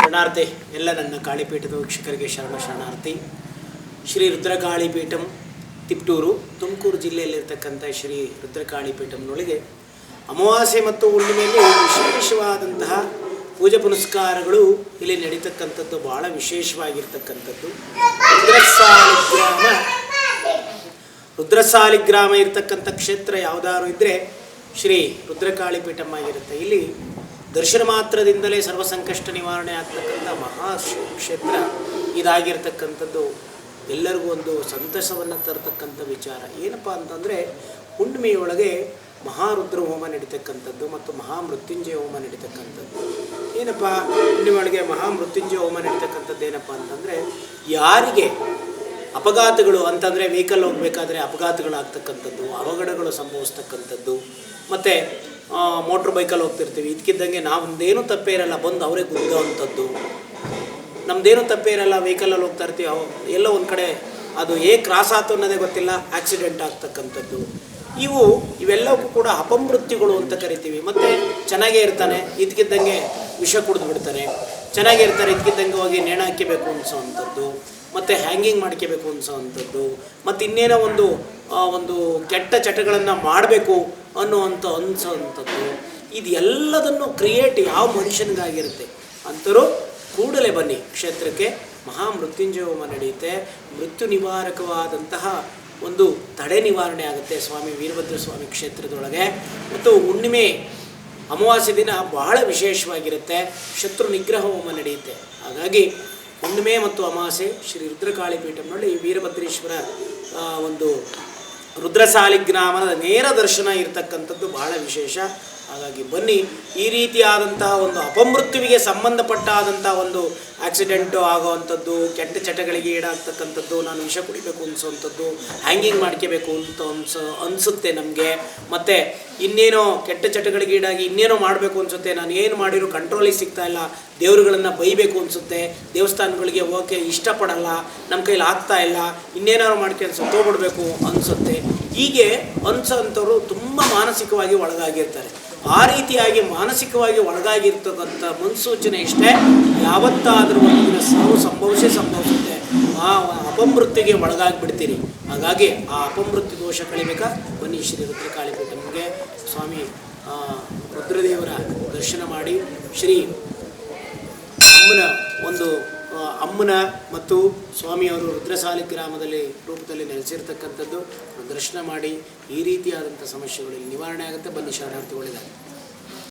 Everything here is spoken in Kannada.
ಶರಣಾರ್ಥಿ. ಎಲ್ಲ ನನ್ನ ಕಾಳಿಪೀಠದ ವೀಕ್ಷಕರಿಗೆ ಶರಣಾರ್ಥಿ. ಶ್ರೀ ರುದ್ರಕಾಳಿಪೀಠಂ ತಿಪ್ಟೂರು, ತುಮಕೂರು ಜಿಲ್ಲೆಯಲ್ಲಿರ್ತಕ್ಕಂಥ ಶ್ರೀ ರುದ್ರಕಾಳಿಪೀಠಂನೊಳಗೆ ಅಮಾವಾಸ್ಯೆ ಮತ್ತು ಹುಣ್ಣಿಮೆಯಲ್ಲಿ ವಿಶೇಷವಾದಂತಹ ಪೂಜೆ ಪುನಸ್ಕಾರಗಳು ಇಲ್ಲಿ ನಡೀತಕ್ಕಂಥದ್ದು ಭಾಳ ವಿಶೇಷವಾಗಿರ್ತಕ್ಕಂಥದ್ದು. ರುದ್ರಸಾಲಿಗ್ರಾಮ ಇರ್ತಕ್ಕಂಥ ಕ್ಷೇತ್ರ ಯಾವುದಾದ್ರು ಇದ್ದರೆ ಶ್ರೀ ರುದ್ರಕಾಳಿಪೀಠಂ ಆಗಿರುತ್ತೆ. ಇಲ್ಲಿ ದರ್ಶನ ಮಾತ್ರದಿಂದಲೇ ಸರ್ವ ಸಂಕಷ್ಟ ನಿವಾರಣೆ ಆಗ್ತಕ್ಕಂಥ ಮಹಾ ಕ್ಷೇತ್ರ ಇದಾಗಿರ್ತಕ್ಕಂಥದ್ದು. ಎಲ್ಲರಿಗೂ ಒಂದು ಸಂತಸವನ್ನು ತರತಕ್ಕಂಥ ವಿಚಾರ ಏನಪ್ಪ ಅಂತಂದರೆ, ಹುಣ್ಣಿಮೆಯೊಳಗೆ ಮಹಾರುದ್ರ ಹೋಮ ನಡೀತಕ್ಕಂಥದ್ದು ಮತ್ತು ಮಹಾಮೃತ್ಯುಂಜಯ ಹೋಮ ನಡೀತಕ್ಕಂಥದ್ದು. ಏನಪ್ಪ ಹುಣ್ಣಿಮೆ ಒಳಗೆ ಮಹಾಮೃತ್ಯುಂಜಯ ಹೋಮ ನಡೀತಕ್ಕಂಥದ್ದು ಏನಪ್ಪ ಅಂತಂದರೆ, ಯಾರಿಗೆ ಅಪಘಾತಗಳು ಅಂತಂದರೆ ವೆಹಿಕಲ್ ಹೋಗಬೇಕಾದ್ರೆ ಅಪಘಾತಗಳಾಗ್ತಕ್ಕಂಥದ್ದು, ಅವಘಡಗಳು ಸಂಭವಿಸ್ತಕ್ಕಂಥದ್ದು, ಮತ್ತು ಮೋಟ್ರ್ ಬೈಕಲ್ಲಿ ಹೋಗ್ತಿರ್ತೀವಿ, ಇದಕ್ಕಿದ್ದಂಗೆ ನಮ್ಮದೇನೂ ತಪ್ಪೇ ಇರಲ್ಲ, ಬಂದು ಅವರೇ ಗುದ್ದೋವಂಥದ್ದು, ನಮ್ಮದೇನೂ ತಪ್ಪೇ ಇರಲ್ಲ, ವೆಹಿಕಲಲ್ಲಿ ಹೋಗ್ತಾ ಇರ್ತೀವಿ, ಎಲ್ಲೋ ಒಂದು ಕಡೆ ಅದು ಕ್ರಾಸ್ ಆಯ್ತು ಅನ್ನೋದೇ ಗೊತ್ತಿಲ್ಲ, ಆಕ್ಸಿಡೆಂಟ್ ಆಗ್ತಕ್ಕಂಥದ್ದು. ಇವೆಲ್ಲವೂ ಕೂಡ ಅಪಮೃತ್ಯುಗಳು ಅಂತ ಕರಿತೀವಿ. ಮತ್ತು ಚೆನ್ನಾಗೇ ಇರ್ತಾನೆ, ಇದಕ್ಕಿದ್ದಂಗೆ ವಿಷ ಕುಡಿದು ಬಿಡ್ತಾನೆ, ಚೆನ್ನಾಗೇ ಇರ್ತಾರೆ, ಇದಕ್ಕಿದ್ದಂಗೆ ಹೋಗಿ ನೇಣ ಹಾಕಿಬೇಕು ಅನಿಸೋವಂಥದ್ದು, ಮತ್ತು ಹ್ಯಾಂಗಿಂಗ್ ಮಾಡ್ಕೋಬೇಕು ಅನಿಸೋವಂಥದ್ದು, ಮತ್ತು ಇನ್ನೇನೋ ಒಂದು ಕೆಟ್ಟ ಚಟಗಳನ್ನು ಮಾಡಬೇಕು ಅನಿಸೋವಂಥದ್ದು. ಇದು ಎಲ್ಲದನ್ನು ಕ್ರಿಯೇಟ್ ಯಾವ ಮನುಷ್ಯನಿಗಾಗಿರುತ್ತೆ ಅಂತರೂ ಕೂಡಲೇ ಬನ್ನಿ ಕ್ಷೇತ್ರಕ್ಕೆ. ಮಹಾಮೃತ್ಯುಂಜಯ ಹೋಮ ನಡೆಯುತ್ತೆ. ಮೃತ್ಯು ನಿವಾರಕವಾದಂತಹ ಒಂದು ತಡೆ ನಿವಾರಣೆ ಆಗುತ್ತೆ ಸ್ವಾಮಿ ವೀರಭದ್ರ ಸ್ವಾಮಿ ಕ್ಷೇತ್ರದೊಳಗೆ. ಮತ್ತು ಹುಣ್ಣಿಮೆ ಅಮಾವಾಸ್ಯೆ ದಿನ ಬಹಳ ವಿಶೇಷವಾಗಿರುತ್ತೆ, ಶತ್ರು ನಿಗ್ರಹ ಹೋಮ ನಡೆಯುತ್ತೆ. ಹಾಗಾಗಿ ಹುಣ್ಣಿಮೆ ಮತ್ತು ಅಮಾವಾಸ್ಯೆ ಶ್ರೀ ರುದ್ರಕಾಳಿಪೀಠಂನಲ್ಲಿ ವೀರಭದ್ರೇಶ್ವರ ಒಂದು ರುದ್ರಸಾಲಿಗ್ರಾಮದ ನೇರ ದರ್ಶನ ಇರತಕ್ಕಂಥದ್ದು ಬಹಳ ವಿಶೇಷ. ಹಾಗಾಗಿ ಬನ್ನಿ. ಈ ರೀತಿಯಾದಂತಹ ಒಂದು ಅಪಮೃತ್ಯುವಿಗೆ ಸಂಬಂಧಪಟ್ಟಾದಂಥ ಒಂದು ಆಕ್ಸಿಡೆಂಟು ಆಗೋವಂಥದ್ದು, ಕೆಟ್ಟ ಚಟಗಳಿಗೆ ಈಡಾಗ್ತಕ್ಕಂಥದ್ದು, ನಾನು ವಿಷ ಕುಡಿಬೇಕು ಅನಿಸೋವಂಥದ್ದು, ಹ್ಯಾಂಗಿಂಗ್ ಮಾಡ್ಕೋಬೇಕು ಅಂತ ಅನಿಸುತ್ತೆ ನಮಗೆ, ಮತ್ತು ಇನ್ನೇನೋ ಕೆಟ್ಟ ಚಟಗಳಿಗೆ ಈಡಾಗಿ ಇನ್ನೇನೋ ಮಾಡಬೇಕು ಅನಿಸುತ್ತೆ, ನಾನು ಏನು ಮಾಡಿರೋ ಕಂಟ್ರೋಲಿಗೆ ಸಿಗ್ತಾಯಿಲ್ಲ, ದೇವರುಗಳನ್ನು ಬೈಬೇಕು ಅನಿಸುತ್ತೆ, ದೇವಸ್ಥಾನಗಳಿಗೆ ಹೋಗೋಕ್ಕೆ ಇಷ್ಟಪಡಲ್ಲ, ನಮ್ಮ ಕೈಲಿ ಆಗ್ತಾಯಿಲ್ಲ, ಇನ್ನೇನಾದ್ರು ಮಾಡ್ಕೊಂಡು ಸತ್ತೋಗ್ಬಿಡ್ಬೇಕು ಅನಿಸುತ್ತೆ, ಹೀಗೆ ಅನಿಸೋವಂಥವ್ರು ತುಂಬ ಮಾನಸಿಕವಾಗಿ ಒಳಗಾಗಿರ್ತಾರೆ. ಆ ರೀತಿಯಾಗಿ ಮಾನಸಿಕವಾಗಿ ಒಳಗಾಗಿರ್ತಕ್ಕಂಥ ಮುನ್ಸೂಚನೆ ಇಷ್ಟೇ, ಯಾವತ್ತಾದರೂ ಒಂದು ದಿನ ಸಾವು ಸಂಭವಿಸುತ್ತೆ, ಆ ಅಪಮೃತ್ಯುಗೆ ಒಳಗಾಗಿಬಿಡ್ತೀರಿ. ಹಾಗಾಗಿ ಆ ಅಪಮೃತ್ಯು ದೋಷ ಕಳಿಬೇಕಾ ಬನ್ನಿ ಶ್ರೀ ರುದ್ರಕಾಳಿಪೀಠಂಗೆ. ಸ್ವಾಮಿ ರುದ್ರದೇವರ ದರ್ಶನ ಮಾಡಿ, ಶ್ರೀ ಅಮ್ಮನ ಮತ್ತು ಸ್ವಾಮಿಯವರು ರುದ್ರಸಾಲಿಗ್ರಾಮದಲ್ಲಿ ರೂಪದಲ್ಲಿ ನೆಲೆಸಿರ್ತಕ್ಕಂಥದ್ದು ದರ್ಶನ ಮಾಡಿ ಈ ರೀತಿಯಾದಂಥ ಸಮಸ್ಯೆಗಳಲ್ಲಿ ನಿವಾರಣೆ ಆಗುತ್ತೆ. ಬನ್ನಿ ಶರಣಾರ್ಥಿಗಳಿದ್ದಾರೆ.